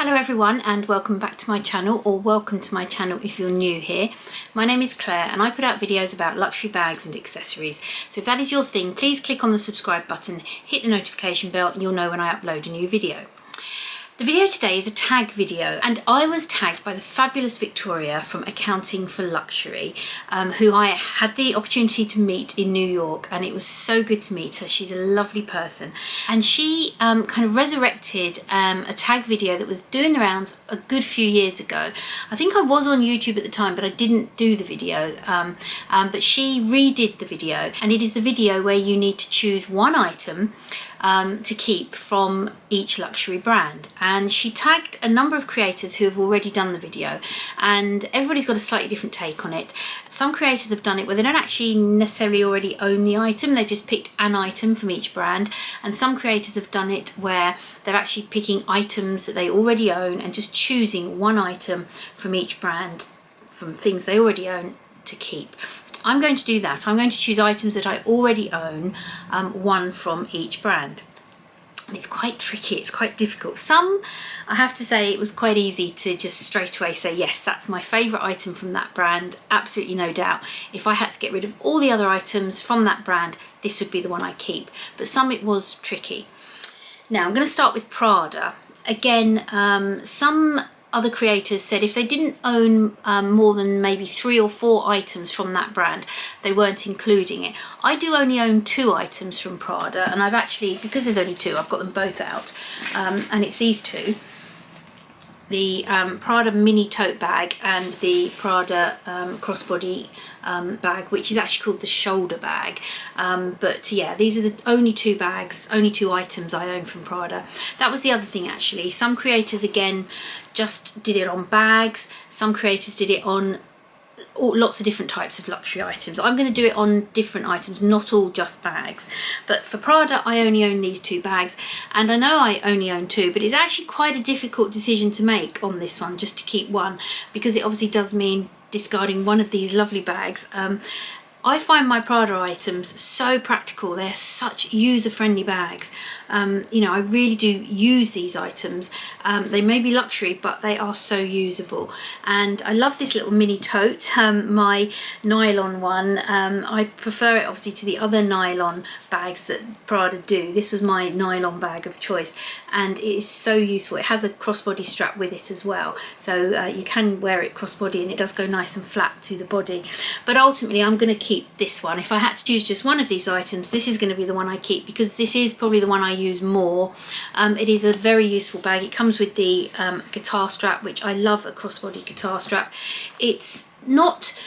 Hello everyone and welcome back to my channel, or welcome to my channel if you're new here. My name is Claire and I put out videos about luxury bags and accessories. So if that is your thing, please click on the subscribe button, hit the notification bell and you'll know when I upload a new video. The video today is a tag video and I was tagged by the fabulous Victoria from Accounting for Luxury, who I had the opportunity to meet in New York, and it was so good to meet her. She's a lovely person, and she kind of resurrected a tag video that was doing the rounds a good few years ago. I think I was on YouTube at the time, but I didn't do the video, but she redid the video, and it is the video where you need to choose one item to keep from each luxury brand. And she tagged a number of creators who have already done the video, and everybody's got a slightly different take on it. Some creators have done it where they don't actually necessarily already own the item, they've just picked an item from each brand, and some creators have done it where they're actually picking items that they already own and just choosing one item from each brand, from things they already own, to keep. I'm going to do that. I'm going to choose items that I already own, one from each brand. And it's quite tricky, it's quite difficult. Some, I have to say, it was quite easy to just straight away say, yes, that's my favourite item from that brand, absolutely no doubt. If I had to get rid of all the other items from that brand, this would be the one I keep. But some it was tricky. Now I'm going to start with Prada. Again, some other creators said if they didn't own more than maybe 3 or 4 items from that brand, they weren't including it. I do only own 2 items from Prada, and I've actually, because there's only 2, I've got them both out, and it's these 2. The Prada mini tote bag and the Prada crossbody bag, which is actually called the shoulder bag. But yeah, these are the only 2 bags, only 2 items I own from Prada. That was the other thing actually. Some creators again just did it on bags. Some creators did it on lots of different types of luxury items. I'm going to do it on different items, not all just bags. But for Prada, I only own these 2 bags, and I know I only own 2, but it's actually quite a difficult decision to make on this one, just to keep one, because it obviously does mean discarding one of these lovely bags. I find my Prada items so practical. They're such user-friendly bags. You know, I really do use these items. They may be luxury, but they are so usable. And I love this little mini tote, my nylon one. I prefer it obviously to the other nylon bags that Prada do. This was my nylon bag of choice, and it is so useful. It has a crossbody strap with it as well, so you can wear it crossbody, and it does go nice and flat to the body. But ultimately, I'm going to keep this one. If I had to choose just one of these items, this is going to be the one I keep, because this is probably the one I use more. It is a very useful bag. It comes with the guitar strap, which I love, a crossbody guitar strap. It's not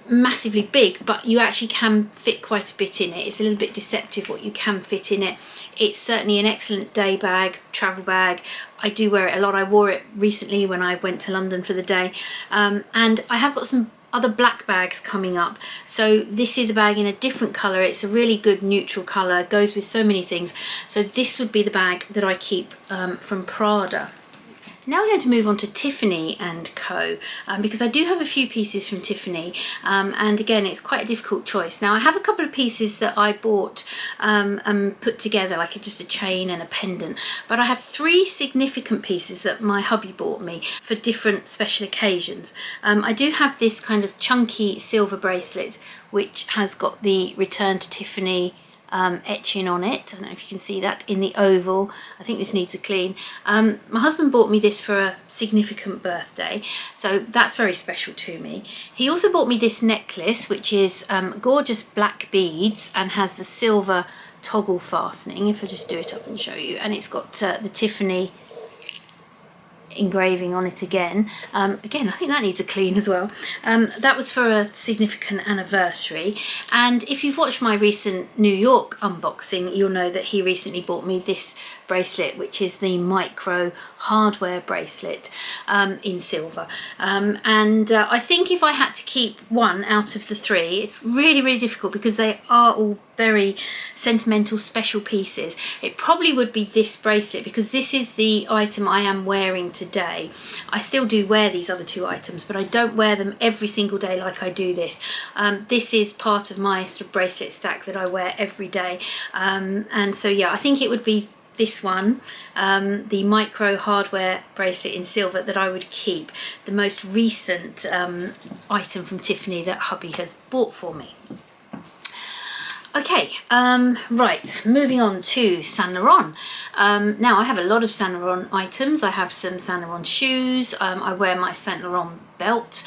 massively big, but you actually can fit quite a bit in it. It's a little bit deceptive what you can fit in it. It's certainly an excellent day bag, travel bag. I do wear it a lot. I wore it recently when I went to London for the day, and I have got some other black bags coming up. So this is a bag in a different colour. It's a really good neutral colour, goes with so many things. So this would be the bag that I keep from Prada. Now we're going to move on to Tiffany & Co, because I do have a few pieces from Tiffany, and again it's quite a difficult choice. Now I have a couple of pieces that I bought and put together, like just a chain and a pendant, but I have 3 significant pieces that my hubby bought me for different special occasions. I do have this kind of chunky silver bracelet which has got the Return to Tiffany etching on it. I don't know if you can see that in the oval. I think this needs a clean. My husband bought me this for a significant birthday, so that's very special to me. He also bought me this necklace, which is gorgeous black beads and has the silver toggle fastening, if I just do it up and show you, and it's got the Tiffany engraving on it again. Again, I think that needs a clean as well. That was for a significant anniversary, and if you've watched my recent New York unboxing, you'll know that he recently bought me this bracelet, which is the micro hardware bracelet in silver, and I think if I had to keep one out of the 3, it's really difficult because they are all very sentimental, special pieces. It probably would be this bracelet, because this is the item I am wearing today. I still do wear these other 2 items, but I don't wear them every single day like I do this. This is part of my sort of bracelet stack that I wear every day, and so yeah, I think it would be this one, the micro hardware bracelet in silver, that I would keep. The most recent item from Tiffany that hubby has bought for me. Okay, right, moving on to Saint Laurent. Now I have a lot of Saint Laurent items. I have some Saint Laurent shoes. I wear my Saint Laurent belt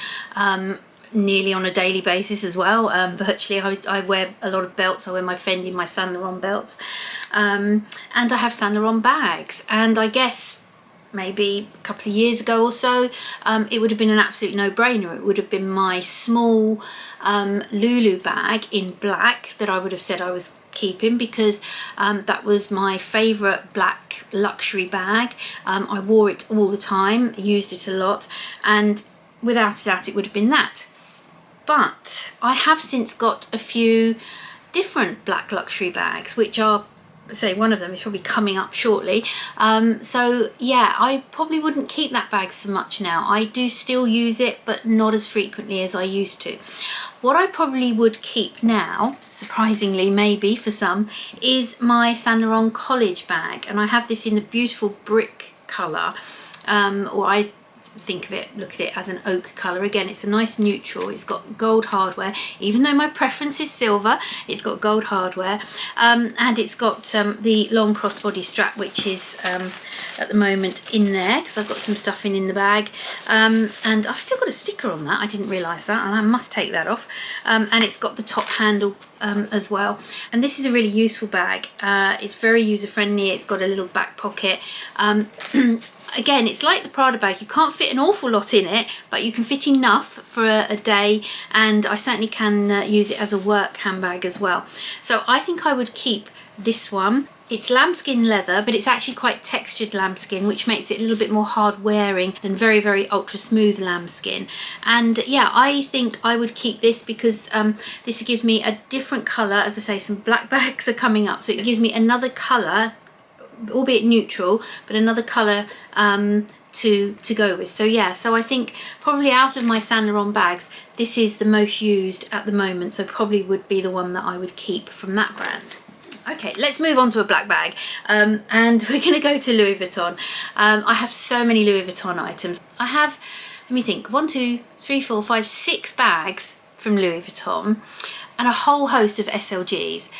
nearly on a daily basis as well. Virtually, I wear a lot of belts. I wear my Fendi, my Saint Laurent belts, and I have Saint Laurent bags. And I guess maybe a couple of years ago or so, it would have been an absolute no-brainer. It would have been my small Lulu bag in black that I would have said I was keeping, because that was my favourite black luxury bag. I wore it all the time, used it a lot, and without a doubt it would have been that. But I have since got a few different black luxury bags, which are, say, one of them is probably coming up shortly. So yeah, I probably wouldn't keep that bag so much now. I do still use it, but not as frequently as I used to. What I probably would keep now, surprisingly maybe for some, is my Saint Laurent college bag. And I have this in the beautiful brick colour, or I think of it, look at it as an oak colour. Again, it's a nice neutral. It's got gold hardware, even though my preference is silver. It's got gold hardware, and it's got the long crossbody strap, which is at the moment in there, because I've got some stuff in the bag, and I've still got a sticker on that. I didn't realise that, and I must take that off. And it's got the top handle as well. And this is a really useful bag. It's very user friendly. It's got a little back pocket. Again, it's like the Prada bag. You can't fit an awful lot in it, but you can fit enough for a day, and I certainly can use it as a work handbag as well. So I think I would keep this one. It's lambskin leather, but it's actually quite textured lambskin, which makes it a little bit more hard wearing than very, very ultra smooth lambskin. And yeah, I think I would keep this because this gives me a different colour. As I say, some black bags are coming up, so it gives me another colour, albeit neutral, but another colour to go with. So yeah, so I think probably out of my Saint Laurent bags, this is the most used at the moment, so probably would be the one that I would keep from that brand. Okay, let's move on to a black bag, and we're going to go to Louis Vuitton. I have so many Louis Vuitton items. I have, let me think, 1, 2, 3, 4, 5, 6 bags from Louis Vuitton, and a whole host of SLGs.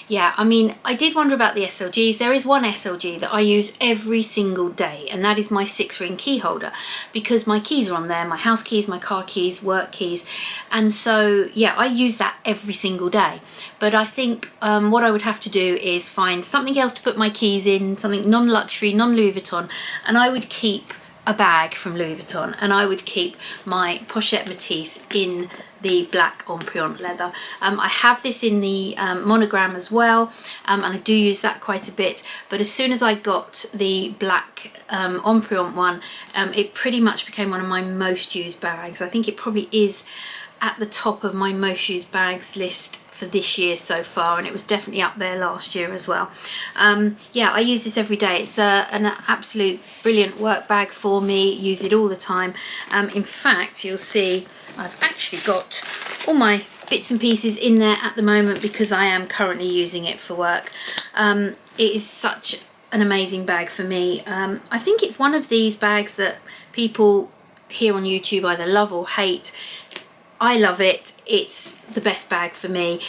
Yeah, I mean, I did wonder about the SLGs. There is one SLG that I use every single day, and that is my 6-ring key holder, because my keys are on there, my house keys, my car keys, work keys, and so yeah, I use that every single day. But I think what I would have to do is find something else to put my keys in, something non-luxury, non-Louis Vuitton, and I would keep a bag from Louis Vuitton, and I would keep my pochette Matisse in the black Empreinte leather. I have this in the monogram as well, and I do use that quite a bit, but as soon as I got the black Empreinte one, it pretty much became one of my most used bags. I think it probably is at the top of my most used bags list for this year so far, and it was definitely up there last year as well. Yeah, I use this every day. It's an absolute brilliant work bag for me. Use it all the time. In fact, you'll see I've actually got all my bits and pieces in there at the moment because I am currently using it for work. It is such an amazing bag for me. I think it's one of these bags that people here on YouTube either love or hate. I love it. It's the best bag for me,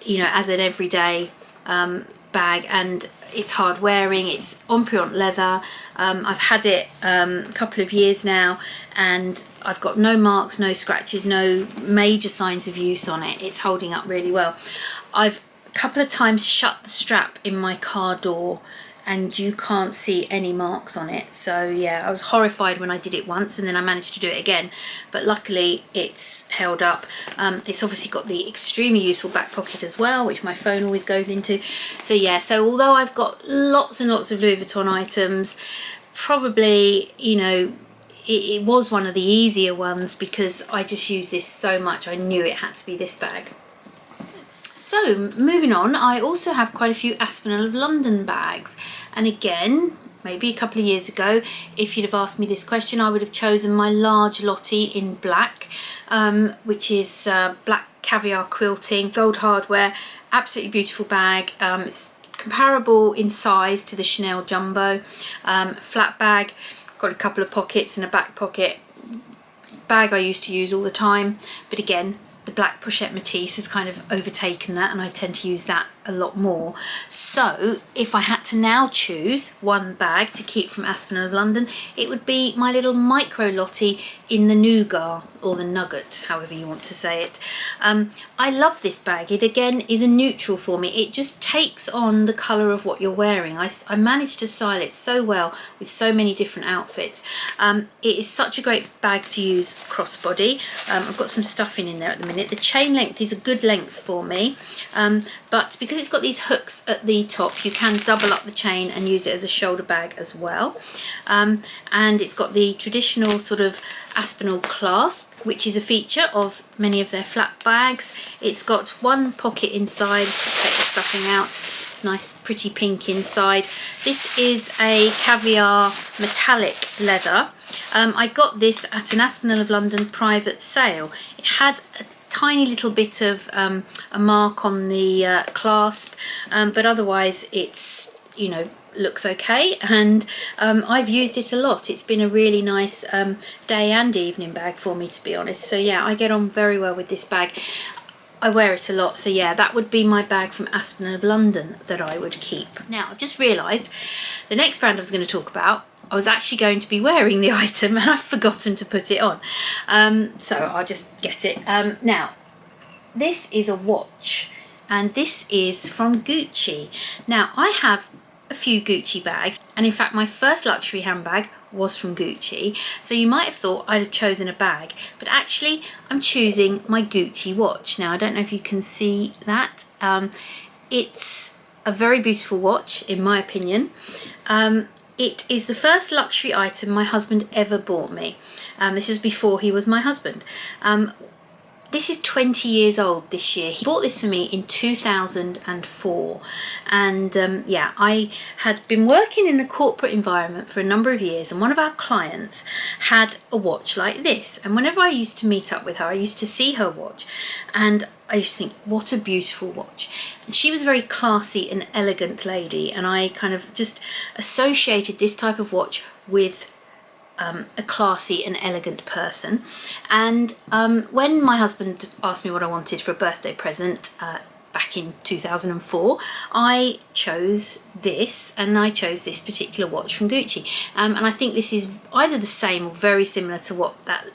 you know, as an everyday bag, and it's hard wearing. It's Empreinte leather. I've had it a couple of years now, and I've got no marks, no scratches, no major signs of use on it. It's holding up really well. I've a couple of times shut the strap in my car door, and you can't see any marks on it. So yeah, I was horrified when I did it once, and then I managed to do it again, but luckily it's held up. It's obviously got the extremely useful back pocket as well, which my phone always goes into. So yeah, so although I've got lots and lots of Louis Vuitton items, probably, you know, it was one of the easier ones because I just use this so much. I knew it had to be this bag. So moving on, I also have quite a few Aspen of London bags, and again, maybe a couple of years ago, if you'd have asked me this question, I would have chosen my large Lottie in black, which is black caviar quilting, gold hardware, absolutely beautiful bag. It's comparable in size to the Chanel Jumbo. Flat bag, got a couple of pockets and a back pocket. Bag I used to use all the time, but again, the black pochette Matisse has kind of overtaken that, and I tend to use that a lot more. So if I had to now choose one bag to keep from Aspen of London, it would be my little micro Lottie in the Nougat, or the Nugget, however you want to say it. I love this bag. It again is a neutral for me. It just takes on the colour of what you're wearing. I managed to style it so well with so many different outfits. It is such a great bag to use crossbody. I've got some stuffing in there at the minute. The chain length is a good length for me, but because it's got these hooks at the top, you can double up the chain and use it as a shoulder bag as well. And it's got the traditional sort of Aspinall clasp, which is a feature of many of their flat bags. It's got one pocket inside, take the stuffing out, nice pretty pink inside. This is a caviar metallic leather. I got this at an Aspen of London private sale. It had a tiny little bit of a mark on the clasp, but otherwise it's, you know, looks okay, and I've used it a lot. It's been a really nice day and evening bag for me, to be honest. So yeah, I get on very well with this bag. I wear it a lot, so yeah, that would be my bag from Aspen of London that I would keep. Now, I've just realised the next brand I was going to talk about, I was actually going to be wearing the item and I've forgotten to put it on. So I'll just get it. Now, this is a watch, and this is from Gucci. Now, I have a few Gucci bags, and in fact my first luxury handbag was from Gucci, so you might have thought I'd have chosen a bag, but actually I'm choosing my Gucci watch. Now, I don't know if you can see that. It's a very beautiful watch in my opinion. It is the first luxury item my husband ever bought me. This was before he was my husband. This is 20 years old this year. He bought this for me in 2004, and yeah, I had been working in a corporate environment for a number of years, and one of our clients had a watch like this, and whenever I used to meet up with her, I used to see her watch, and I used to think, what a beautiful watch. And she was a very classy and elegant lady, and I kind of just associated this type of watch with a classy and elegant person. And when my husband asked me what I wanted for a birthday present back in 2004, I chose this, and I chose this particular watch from Gucci. And I think this is either the same or very similar to what that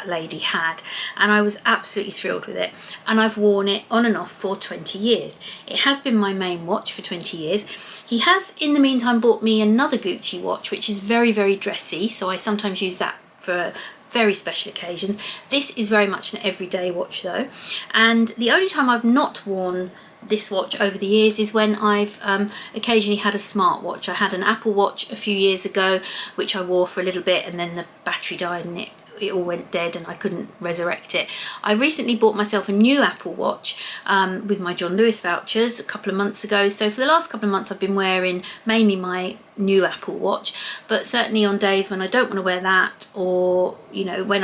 lady had, and I was absolutely thrilled with it, and I've worn it on and off for 20 years. It has been my main watch for 20 years. He has in the meantime bought me another Gucci watch, which is very, very dressy, so I sometimes use that for very special occasions. This is very much an everyday watch though, and the only time I've not worn this watch over the years is when I've occasionally had a smartwatch. I had an Apple Watch a few years ago, which I wore for a little bit, and then the battery died and it all went dead and I couldn't resurrect it. I recently bought myself a new Apple Watch with my John Lewis vouchers a couple of months ago, so for the last couple of months I've been wearing mainly my new Apple Watch, but certainly on days when I don't want to wear that, or you know, when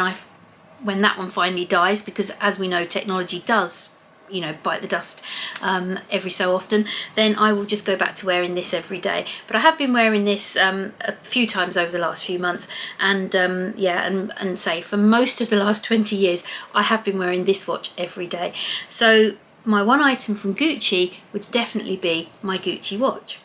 that one finally dies, because as we know technology does, you know, bite the dust every so often, then I will just go back to wearing this every day. But I have been wearing this a few times over the last few months, and yeah, and say for most of the last 20 years I have been wearing this watch every day. So my one item from Gucci would definitely be my Gucci watch.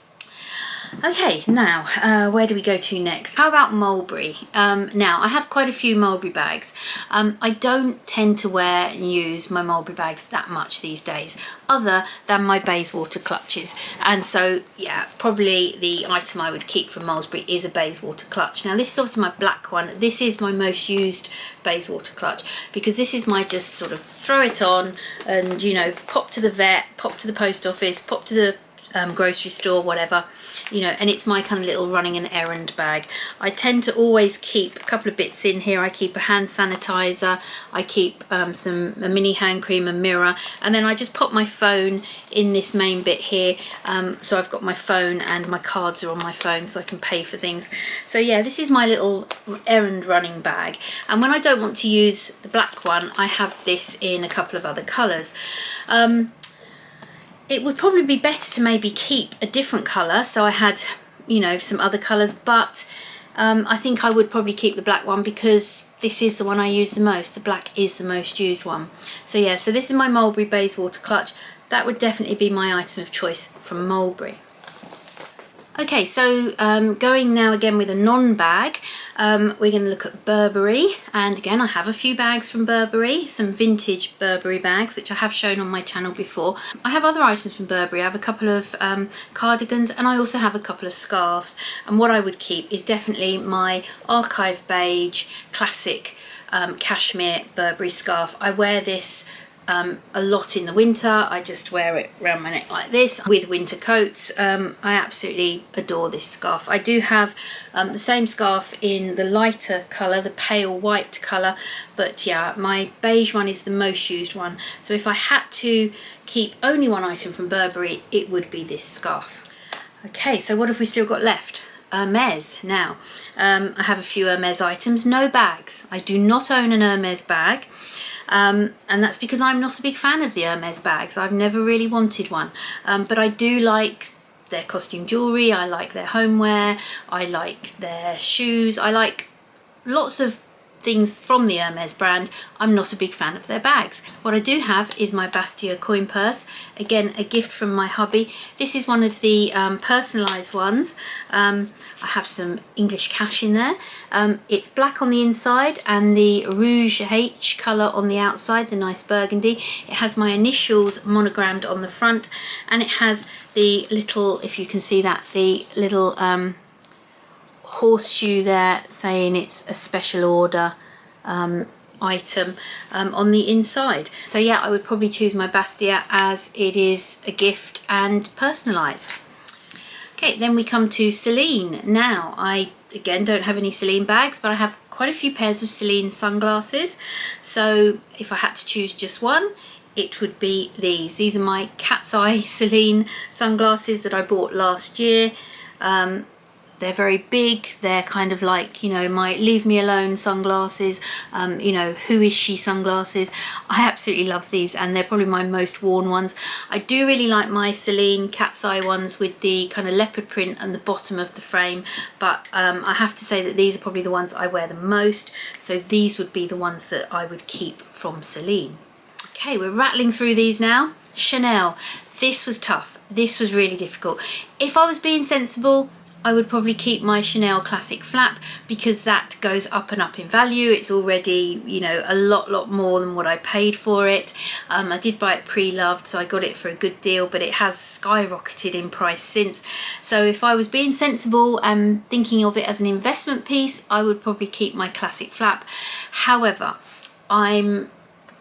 Okay, now where do we go to next? How about Mulberry? Now I have quite a few Mulberry bags. I don't tend to wear and use my Mulberry bags that much these days, other than my Bayswater clutches, and so yeah, probably the item I would keep from Mulberry is a Bayswater clutch. Now this is obviously my black one. This is my most used Bayswater clutch, because this is my just sort of throw it on and, you know, pop to the vet, pop to the post office, pop to the grocery store, whatever, you know, and it's my kind of little running an errand bag. I tend to always keep a couple of bits in here. I keep a hand sanitizer, I keep a mini hand cream, a mirror, and then I just pop my phone in this main bit here. So I've got my phone and my cards are on my phone, so I can pay for things. So yeah, this is my little errand running bag, and when I don't want to use the black one, I have this in a couple of other colours. it would probably be better to maybe keep a different colour, so I had, you know, some other colours, but I think I would probably keep the black one because this is the one I use the most. The black is the most used one. So yeah, so this is my Mulberry Bayswater clutch. That would definitely be my item of choice from Mulberry. Okay, so going now again with a non-bag, we're going to look at Burberry, and again I have a few bags from Burberry, some vintage Burberry bags which I have shown on my channel before. I have other items from Burberry. I have a couple of cardigans, and I also have a couple of scarves, and what I would keep is definitely my archive beige classic cashmere Burberry scarf. I wear this a lot in the winter. I just wear it around my neck like this with winter coats. I absolutely adore this scarf. I do have the same scarf in the lighter colour, the pale white colour, but yeah, my beige one is the most used one. So if I had to keep only one item from Burberry, it would be this scarf. Okay, so what have we still got left? Hermes. Now, I have a few Hermes items, no bags. I do not own an Hermes bag. And that's because I'm not a big fan of the Hermes bags. I've never really wanted one, but I do like their costume jewellery, I like their homeware, I like their shoes, I like lots of things from the Hermes brand. I'm not a big fan of their bags. What I do have is my Bastia coin purse, again a gift from my hubby. This is one of the personalised ones. I have some English cash in there. It's black on the inside and the Rouge H colour on the outside, the nice burgundy. It has my initials monogrammed on the front, and it has the little, if you can see that, the little horseshoe there saying it's a special order item on the inside. So yeah, I would probably choose my Bastia as it is a gift and personalised. Okay, then we come to Seline. Now, I again don't have any Seline bags, but I have quite a few pairs of Seline sunglasses. So if I had to choose just one, it would be these. These are my cat's eye Seline sunglasses that I bought last year. They're very big. They're kind of like, you know, my leave me alone sunglasses, you know, who is she sunglasses. I absolutely love these, and they're probably my most worn ones. I do really like my Seline cat's eye ones with the kind of leopard print and the bottom of the frame, but I have to say that these are probably the ones I wear the most. So these would be the ones that I would keep from Seline. Okay, we're rattling through these now. Chanel. This was tough. This was really difficult. If I was being sensible, I would probably keep my Chanel classic flap because that goes up and up in value. It's already, you know, a lot more than what I paid for it. I did buy it pre-loved, so I got it for a good deal, but it has skyrocketed in price since. So if I was being sensible and thinking of it as an investment piece, I would probably keep my classic flap. However, I'm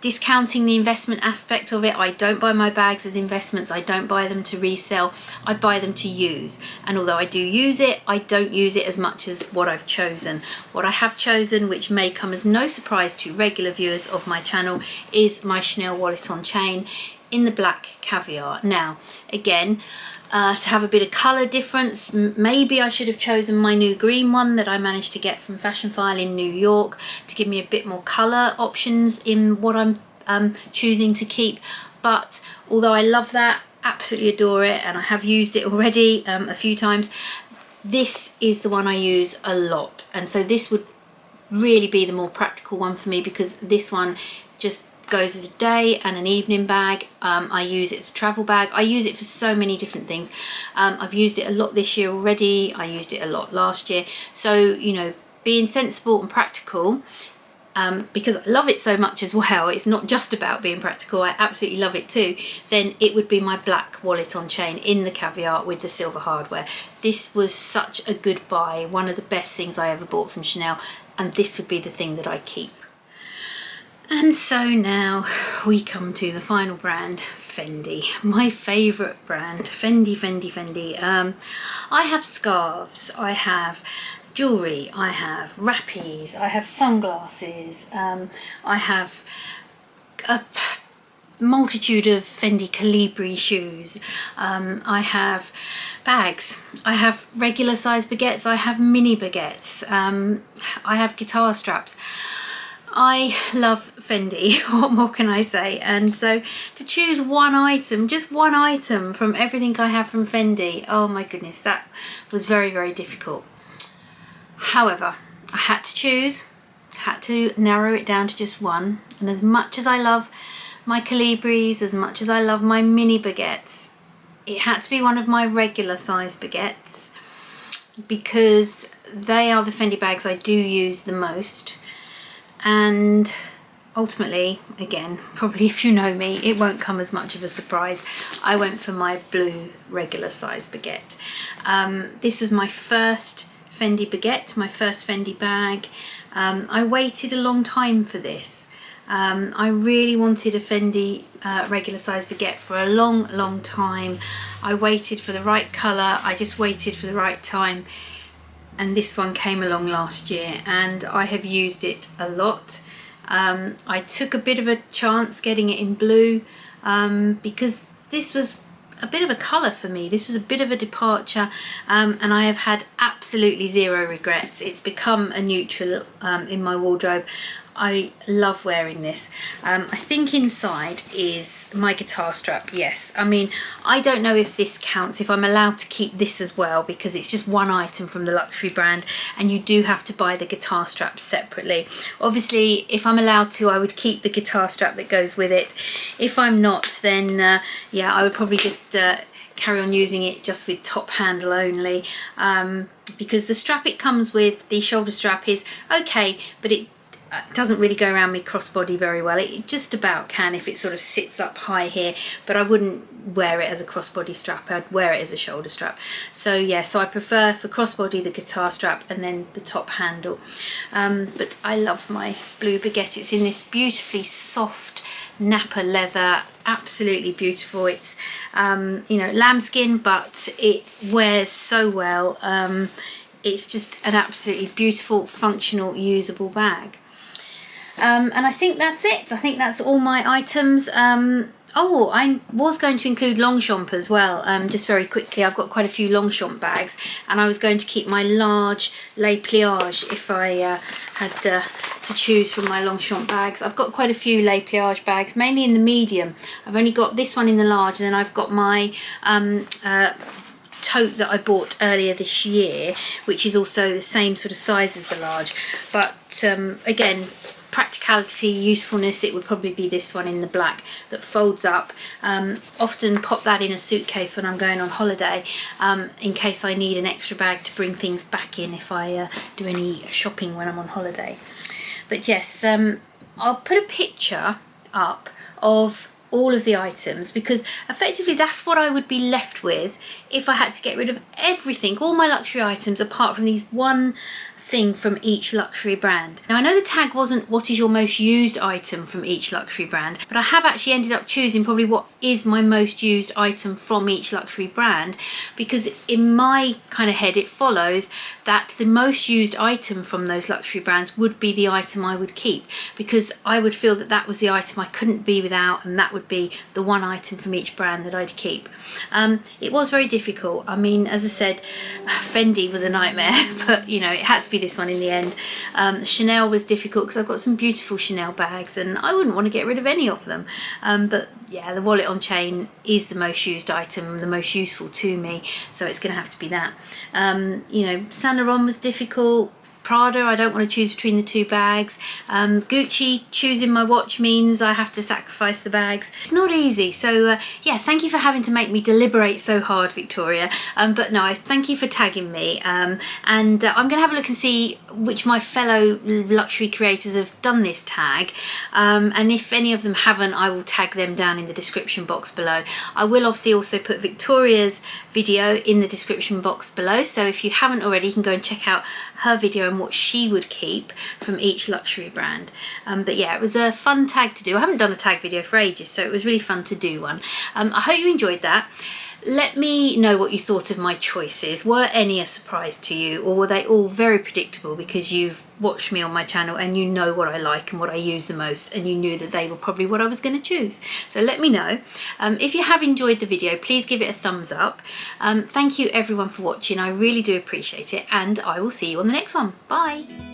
discounting the investment aspect of it. I don't buy my bags as investments. I don't buy them to resell. I buy them to use. And although I do use it, I don't use it as much as what I've chosen. What I have chosen, which may come as no surprise to regular viewers of my channel, is my Chanel wallet on chain in the black caviar. Now, again, to have a bit of colour difference, maybe I should have chosen my new green one that I managed to get from Fashion File in New York to give me a bit more colour options in what I'm choosing to keep. But although I love that, absolutely adore it, and I have used it already a few times, this is the one I use a lot, and so this would really be the more practical one for me because this one just goes as a day and an evening bag. I use it as a travel bag. I use it for so many different things. I've used it a lot this year already. I used it a lot last year. So, you know, being sensible and practical, because I love it so much as well, it's not just about being practical, I absolutely love it too, then it would be my black wallet on chain in the caviar with the silver hardware. This was such a good buy, one of the best things I ever bought from Chanel, and this would be the thing that I keep. And so now we come to the final brand, Fendi, my favourite brand, Fendi. I have scarves, I have jewellery, I have wrappies, I have sunglasses, I have a multitude of Fendi Calibri shoes, I have bags, I have regular size baguettes, I have mini baguettes, I have guitar straps. I love Fendi, what more can I say? And so to choose one item, just one item from everything I have from Fendi, oh my goodness, that was very, very difficult. However, I had to choose, had to narrow it down to just one. And as much as I love my Colibris, as much as I love my mini baguettes, it had to be one of my regular size baguettes because they are the Fendi bags I do use the most. And ultimately, again, probably if you know me, it won't come as much of a surprise. I went for my blue regular size baguette. This was my first Fendi baguette, my first Fendi bag. I waited a long time for this. I really wanted a Fendi regular size baguette for a long time. I waited for the right colour, I just waited for the right time. And this one came along last year and I have used it a lot. I took a bit of a chance getting it in blue because this was a bit of a colour for me. This was a bit of a departure and I have had absolutely zero regrets. It's become a neutral in my wardrobe. I love wearing this. I think inside is my guitar strap, yes. I mean, I don't know if this counts, if I'm allowed to keep this as well, because it's just one item from the luxury brand and you do have to buy the guitar strap separately. Obviously, if I'm allowed to, I would keep the guitar strap that goes with it. If I'm not, then yeah, I would probably just carry on using it just with top handle only, because the strap it comes with, the shoulder strap, is okay, but it doesn't really go around me crossbody very well. It just about can if it sort of sits up high here, but I wouldn't wear it as a crossbody strap. I'd wear it as a shoulder strap. So yeah, so I prefer for crossbody the guitar strap and then the top handle. But I love my blue baguette. It's in this beautifully soft Napa leather, absolutely beautiful. It's you know, lambskin, but it wears so well. It's just an absolutely beautiful, functional, usable bag. And I think that's it. I think that's all my items. Oh, I was going to include Longchamp as well, just very quickly. I've got quite a few Longchamp bags and I was going to keep my large Les Pliage if I had to choose from my Longchamp bags. I've got quite a few Les Pliage bags, mainly in the medium. I've only got this one in the large, and then I've got my tote that I bought earlier this year, which is also the same sort of size as the large. But again, practicality, usefulness, it would probably be this one in the black that folds up. Often pop that in a suitcase when I'm going on holiday, in case I need an extra bag to bring things back in if I do any shopping when I'm on holiday. But yes, I'll put a picture up of all of the items, because effectively that's what I would be left with if I had to get rid of everything, all my luxury items, apart from these one thing from each luxury brand. Now I know the tag wasn't what is your most used item from each luxury brand, but I have actually ended up choosing probably what is my most used item from each luxury brand, because in my kind of head it follows that the most used item from those luxury brands would be the item I would keep, because I would feel that that was the item I couldn't be without, and that would be the one item from each brand that I'd keep. It was very difficult. I mean, as I said, Fendi was a nightmare, but you know, it had to be this one in the end. Chanel was difficult because I've got some beautiful Chanel bags and I wouldn't want to get rid of any of them. But yeah, the wallet on chain is the most used item, the most useful to me, so it's going to have to be that. You know, Sanon was difficult. Prada, I don't want to choose between the two bags. Gucci, choosing my watch means I have to sacrifice the bags. It's not easy. So yeah, thank you for having to make me deliberate so hard, Victoria. But no, I thank you for tagging me. And I'm going to have a look and see which my fellow luxury creators have done this tag. And if any of them haven't, I will tag them down in the description box below. I will obviously also put Victoria's video in the description box below. So if you haven't already, you can go and check out her video and what she would keep from each luxury brand. But yeah, it was a fun tag to do. I haven't done a tag video for ages, so it was really fun to do one. I hope you enjoyed that. Let me know what you thought of my choices. Were any a surprise to you, or were they all very predictable because you've watched me on my channel and you know what I like and what I use the most, and you knew that they were probably what I was going to choose? So let me know. If you have enjoyed the video, please give it a thumbs up. Thank you everyone for watching. I really do appreciate it, and I will see you on the next one. Bye.